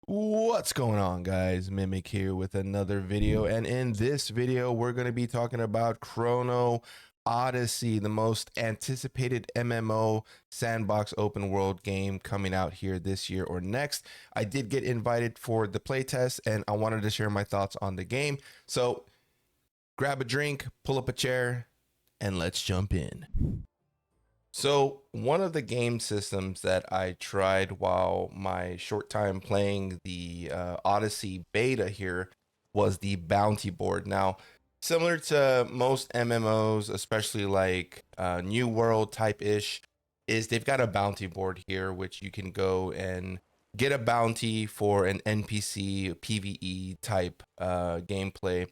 What's going on, guys? Mimic here with another video, and in this video we're going to be talking about Chrono Odyssey, the most anticipated MMO sandbox open world game coming out here this year or next. I did get invited for the playtest and I wanted to share my thoughts on the game. So grab a drink, pull up a chair, and let's jump in. So one of the game systems that I tried while my short time playing the Odyssey beta here was the bounty board. Now, similar to most MMOs, especially like New World type ish, is they've got a bounty board here, which you can go and get a bounty for an NPC PvE type gameplay,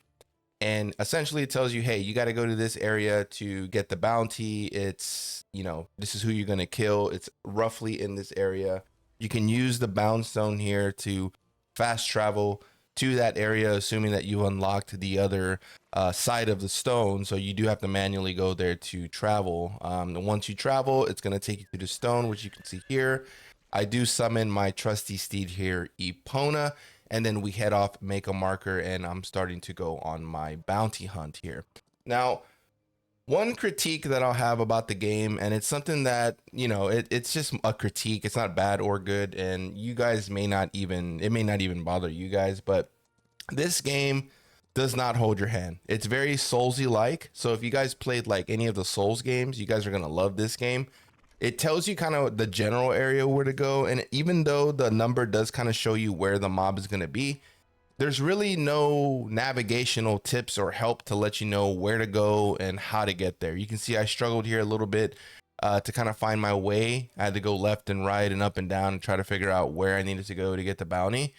and essentially it tells you, hey, you got to go to this area to get the bounty. It's, this is who you're going to kill. It's roughly in this area. You can use the bound stone here to fast travel to that area, assuming that you unlocked the other side of the stone. So you do have to manually go there to travel. And once you travel, it's going to take you to the stone, which you can see here. I do summon my trusty steed here, Epona, and then we head off, make a marker, and I'm starting to go on my bounty hunt here. Now, one critique that I'll have about the game, and it's something that, it's just a critique. It's not bad or good, and you guys may not even, it may not even bother you guys, but this game does not hold your hand. It's very Soulsy like. So if you guys played like any of the Souls games, you guys are going to love this game. It tells you kind of the general area where to go, and even though the number does kind of show you where the mob is going to be, there's really no navigational tips or help to let you know where to go and how to get there. You can see I struggled here a little bit to kind of find my way. I had to go left and right and up and down and try to figure out where I needed to go to get the bounty.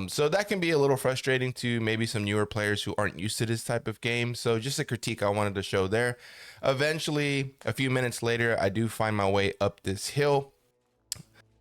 So that can be a little frustrating to maybe some newer players who aren't used to this type of game. So just a critique I wanted to show there. Eventually, a few minutes later, I do find my way up this hill.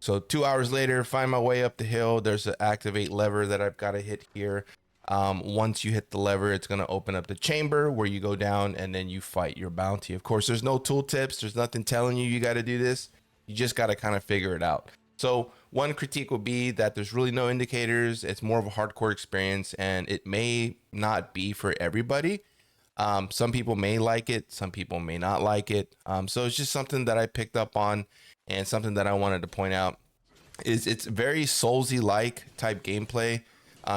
So 2 hours later, find my way up the hill. There's an activate lever that I've got to hit here. Once you hit the lever, it's going to open up the chamber where you go down and then you fight your bounty. Of course, there's no tool tips. There's nothing telling you got to do this. You just got to kind of figure it out. So one critique would be that there's really no indicators. It's more of a hardcore experience, and it may not be for everybody. Some people may like it, some people may not like it. So it's just something that I picked up on, and something that I wanted to point out is it's very Soulsy like type gameplay.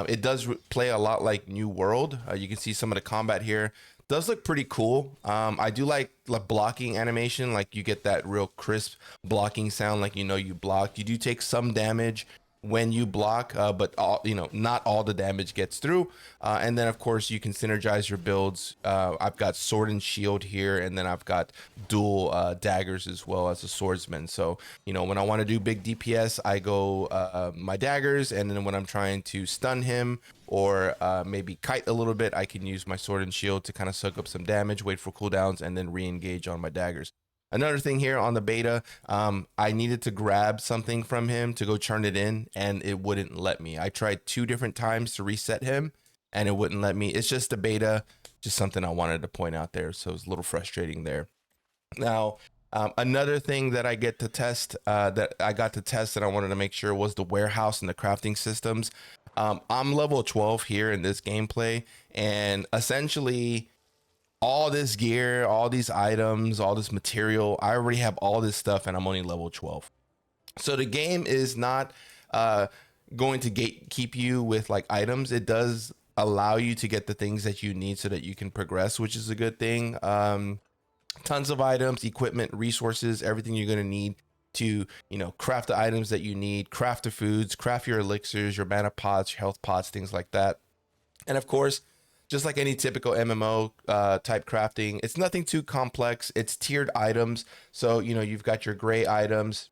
It does play a lot like New World. You can see some of the combat here does look pretty cool. I do like blocking animation, like you get that real crisp blocking sound, like you blocked. You do take some damage when you block, but not all the damage gets through. And then of course you can synergize your builds. I've got sword and shield here, and then I've got dual daggers as well as a swordsman. So when I want to do big DPS, I go my daggers, and then when I'm trying to stun him or maybe kite a little bit, I can use my sword and shield to kind of soak up some damage, wait for cooldowns, and then re-engage on my daggers. Another thing here on the beta, I needed to grab something from him to go turn it in, and it wouldn't let me. I tried 2 different times to reset him, and it wouldn't let me. It's just a beta, just something I wanted to point out there. So it's a little frustrating there. Now, another thing that I got to test that I wanted to make sure was the warehouse and the crafting systems. I'm level 12 here in this gameplay, and essentially all this gear, all these items, all this material, I already have all this stuff, and I'm only level 12. So the game is not going to keep you with like items. It does allow you to get the things that you need so that you can progress, which is a good thing. Tons of items, equipment, resources, everything you're going to need to craft the items that you need, craft the foods, craft your elixirs, your mana pots, your health pots, things like that. And of course, just like any typical MMO type crafting, it's nothing too complex. It's tiered items. So, you've got your gray items,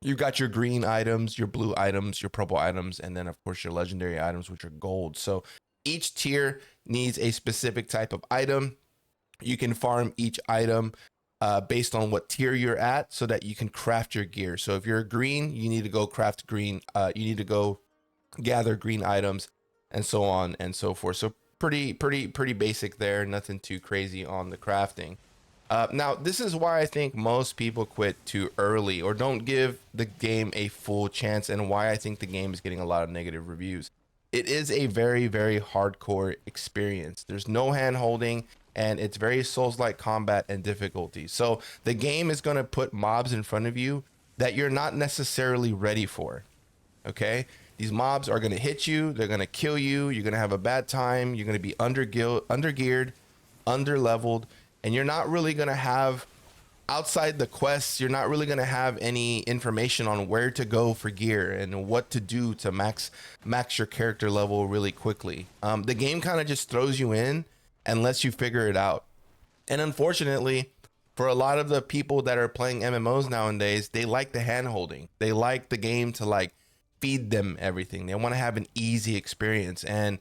you've got your green items, your blue items, your purple items, and then of course your legendary items, which are gold. So each tier needs a specific type of item. You can farm each item based on what tier you're at so that you can craft your gear. So if you're green, you need to go craft green. You need to go gather green items, and so on and so forth. So pretty basic there, nothing too crazy on the crafting. Now, this is why I think most people quit too early or don't give the game a full chance, and why I think the game is getting a lot of negative reviews. It is a very, very hardcore experience. There's no hand holding, and it's very Souls like combat and difficulty. So, the game is going to put mobs in front of you that you're not necessarily ready for. Okay? These mobs are going to hit you, they're going to kill you, you're going to have a bad time, you're going to be under geared, under leveled, and you're not really going to have, outside the quests, you're not really going to have any information on where to go for gear and what to do to max your character level really quickly. The game kind of just throws you in and lets you figure it out. And unfortunately, for a lot of the people that are playing MMOs nowadays, they like the hand holding. They like the game to like feed them everything. They want to have an easy experience. And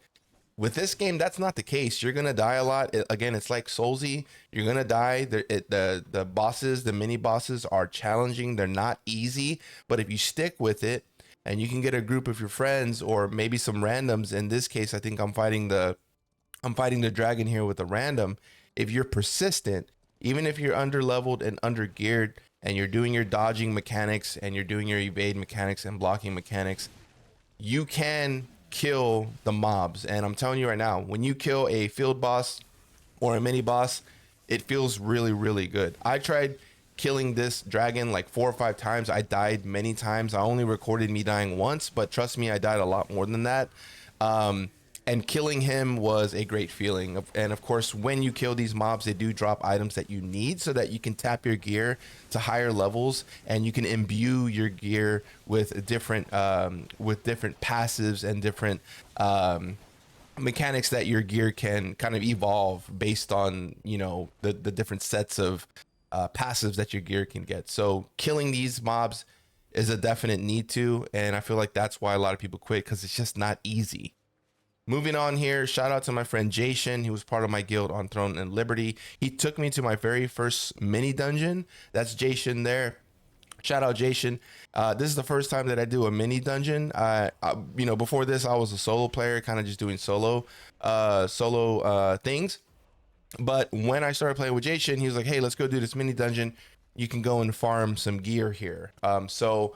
with this game, that's not the case. You're gonna die a lot. Again, it's like Soulsy. You're gonna die. The bosses, the mini bosses, are challenging. They're not easy, but if you stick with it, and you can get a group of your friends or maybe some randoms. In this case, I think I'm fighting the dragon here with a random. If you're persistent, even if you're under leveled and under geared, and you're doing your dodging mechanics and you're doing your evade mechanics and blocking mechanics, you can kill the mobs. And I'm telling you right now, when you kill a field boss or a mini boss, it feels really, really good. I tried killing this dragon like 4 or 5 times. I died many times. I only recorded me dying once, but trust me, I died a lot more than that. And killing him was a great feeling. And of course, when you kill these mobs, they do drop items that you need so that you can tap your gear to higher levels, and you can imbue your gear with different passives and different mechanics that your gear can kind of evolve based on, the different sets of passives that your gear can get. So killing these mobs is a definite need to, and I feel like that's why a lot of people quit, because it's just not easy. Moving on here, shout out to my friend Jason. He was part of my guild on Throne and Liberty. He took me to my very first mini dungeon. That's Jason there. Shout out Jason. This is the first time that I do a mini dungeon. Before this, I was a solo player, kind of just doing solo things. But when I started playing with Jason, he was like, "Hey, let's go do this mini dungeon. You can go and farm some gear here." So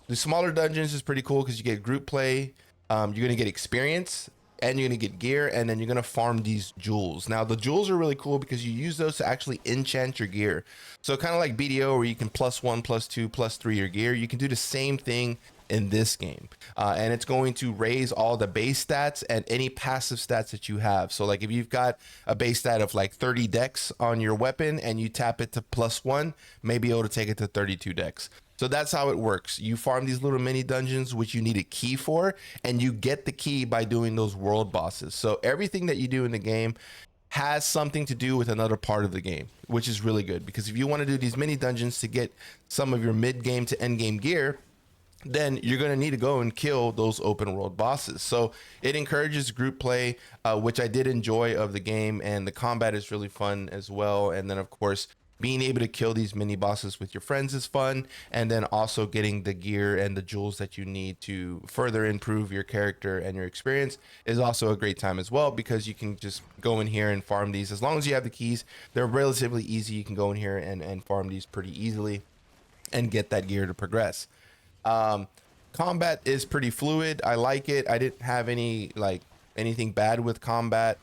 the smaller dungeons is pretty cool because you get group play. You're gonna get experience, and you're gonna get gear, and then you're gonna farm these jewels. Now the jewels are really cool because you use those to actually enchant your gear. So kind of like BDO, where you can +1, +2, +3 your gear, you can do the same thing in this game. And it's going to raise all the base stats and any passive stats that you have. So like if you've got a base stat of like 30 dex on your weapon and you tap it to +1, maybe able to take it to 32 dex. So that's how it works. You farm these little mini dungeons, which you need a key for, and you get the key by doing those world bosses. So everything that you do in the game has something to do with another part of the game, which is really good, because if you want to do these mini dungeons to get some of your mid game to end game gear, then you're going to need to go and kill those open world bosses. So it encourages group play, which I did enjoy of the game, and the combat is really fun as well. And then of course, being able to kill these mini bosses with your friends is fun, and then also getting the gear and the jewels that you need to further improve your character and your experience is also a great time as well, because you can just go in here and farm these. As long as you have the keys, they're relatively easy. You can go in here and farm these pretty easily and get that gear to progress. Combat is pretty fluid. I like it. I didn't have anything bad with combat.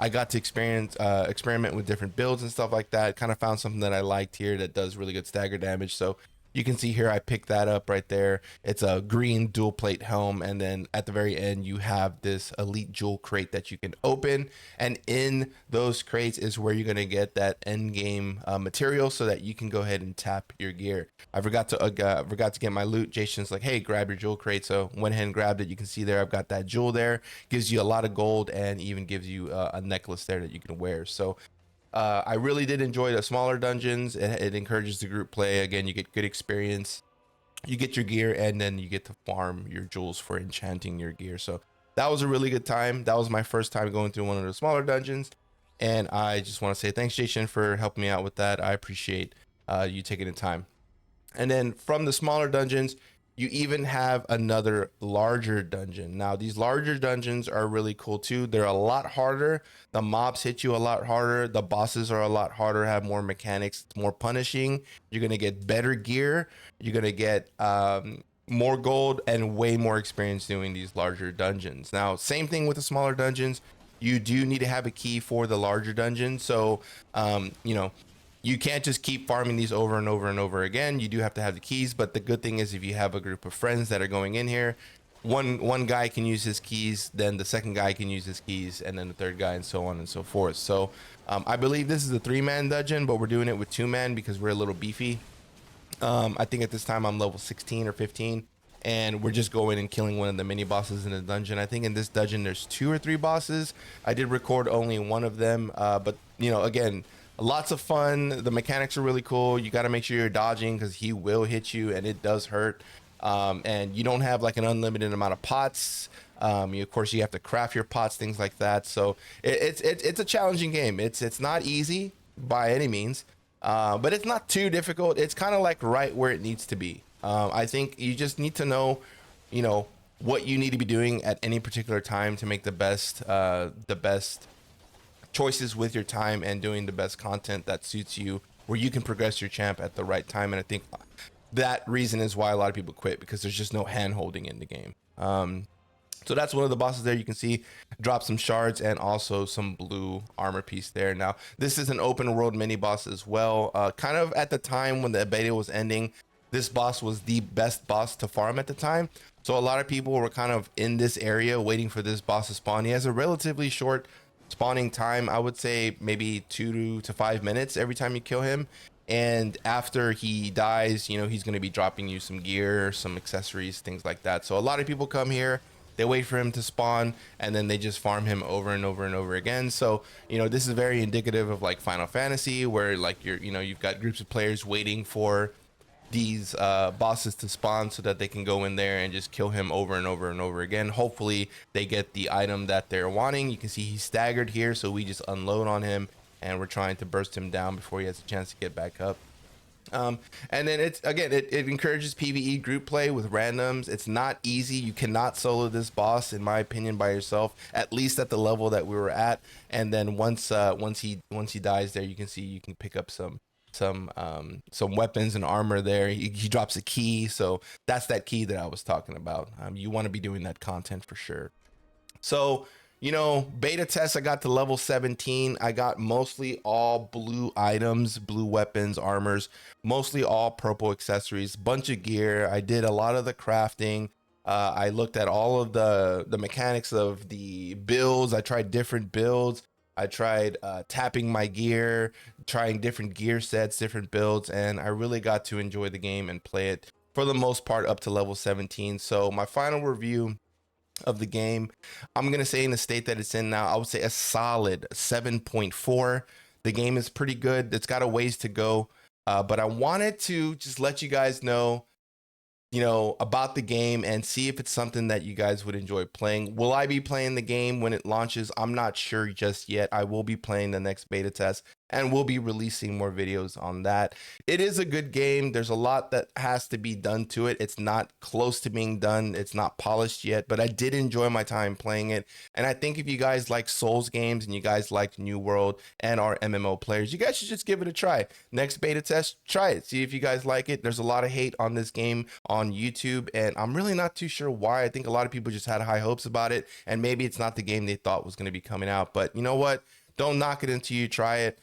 I got to experiment with different builds and stuff like that. Kind of found something that I liked here that does really good stagger damage. So you can see here, I picked that up right there. It's a green dual plate helm. And then at the very end, you have this elite jewel crate that you can open. And in those crates is where you're going to get that end game material so that you can go ahead and tap your gear. I forgot to get my loot. Jason's like, "Hey, grab your jewel crate." So went ahead and grabbed it. You can see there, I've got that jewel there. Gives you a lot of gold, and even gives you a necklace there that you can wear. So I really did enjoy the smaller dungeons. It encourages the group play. Again, you get good experience, you get your gear, and then you get to farm your jewels for enchanting your gear. So that was a really good time. That was my first time going through one of the smaller dungeons, and I just want to say thanks, Jason, for helping me out with that. I appreciate you taking the time. And then from the smaller dungeons, You even have another larger dungeon. Now, these larger dungeons are really cool too. They're a lot harder. The mobs hit you a lot harder. The bosses are a lot harder, have more mechanics, it's more punishing. You're going to get better gear. You're going to get more gold and way more experience doing these larger dungeons. Now, same thing with the smaller dungeons. You do need to have a key for the larger dungeon. So, you know, you can't just keep farming these over and over and over again. You do have to have the keys, but the good thing is if you have a group of friends that are going in here, one guy can use his keys, then the second guy can use his keys, and then the third guy, and so on and so forth. So I believe this is a 3-man dungeon, but we're doing it with 2-man because we're a little beefy. I think at this time I'm level 16 or 15, and we're just going and killing one of the mini bosses in the dungeon. I think in this dungeon there's 2 or 3 bosses. I did record only one of them, but you know, again, lots of fun. The mechanics are really cool. You got to make sure you're dodging because he will hit you and it does hurt. And you don't have like an unlimited amount of pots. Of course, you have to craft your pots, things like that. So it's a challenging game. It's not easy by any means, but it's not too difficult. It's kind of like right where it needs to be. I think you just need to know, you know, what you need to be doing at any particular time to make the best choices with your time and doing the best content that suits you, where you can progress your champ at the right time. And I think that reason is why a lot of people quit, because there's just no hand holding in the game. So that's one of the bosses there. You can see drop some shards and also some blue armor piece there. Now, this is an open world mini boss as well. Kind of at the time when the beta was ending, this boss was the best boss to farm at the time. So a lot of people were kind of in this area waiting for this boss to spawn. He has a relatively short spawning time. I would say maybe 2 to 5 minutes every time you kill him. And after he dies, you know, he's going to be dropping you some gear, some accessories, things like that. So a lot of people come here, they wait for him to spawn, and then they just farm him over and over and over again. So, you know, this is very indicative of like Final Fantasy, where like you've got groups of players waiting for these bosses to spawn so that they can go in there and just kill him over and over and over again. Hopefully they get the item that they're wanting. You can see he's staggered here, so we just unload on him and we're trying to burst him down before he has a chance to get back up. And then it's again, it encourages PvE group play with randoms. It's not easy. You cannot solo this boss, in my opinion, by yourself, at least at the level that we were at. And then once he dies there, you can see you can pick up some weapons and armor there. He drops a key, so that's that key that I was talking about. You want to be doing that content for sure. So, you know, beta test, I got to level 17. I got mostly all blue items, blue weapons, armors, mostly all purple accessories, bunch of gear. I did a lot of the crafting. I looked at all of the mechanics of the builds. I tried different builds. I tried tapping my gear, trying different gear sets, different builds, and I really got to enjoy the game and play it for the most part up to level 17. So my final review of the game, I'm going to say in the state that it's in now, I would say a solid 7.4. The game is pretty good. It's got a ways to go, but I wanted to just let you guys know, you know, about the game and see if it's something that you guys would enjoy playing. Will I be playing the game when it launches? I'm not sure just yet. I will be playing the next beta test and we'll be releasing more videos on that. It is a good game. There's a lot that has to be done to it. It's not close to being done. It's not polished yet, but I did enjoy my time playing it. And I think if you guys like Souls games and you guys like New World and our MMO players, you guys should just give it a try. Next beta test, try it. See if you guys like it. There's a lot of hate on this game on YouTube, and I'm really not too sure why. I think a lot of people just had high hopes about it, and maybe it's not the game they thought was going to be coming out. But you know what? Don't knock it until you try it.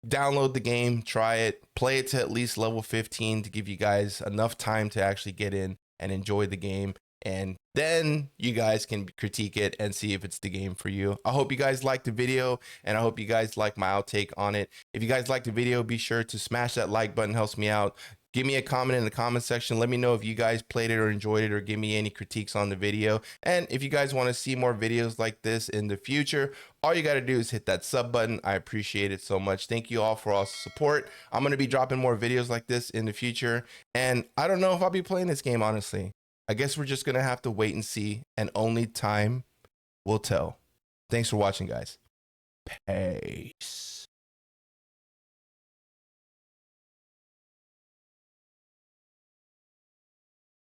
Download the game, try it, play it to at least level 15 to give you guys enough time to actually get in and enjoy the game. And then you guys can critique it and see if it's the game for you. I hope you guys liked the video, and I hope you guys like my outtake on it. If you guys liked the video, be sure to smash that like button. Helps me out. Give me a comment in the comment section. Let me know if you guys played it or enjoyed it, or give me any critiques on the video. And if you guys want to see more videos like this in the future, all you got to do is hit that sub button. I appreciate it so much. Thank you all for all support. I'm going to be dropping more videos like this in the future. And I don't know if I'll be playing this game, honestly. I guess we're just going to have to wait and see, and only time will tell. Thanks for watching, guys. Peace.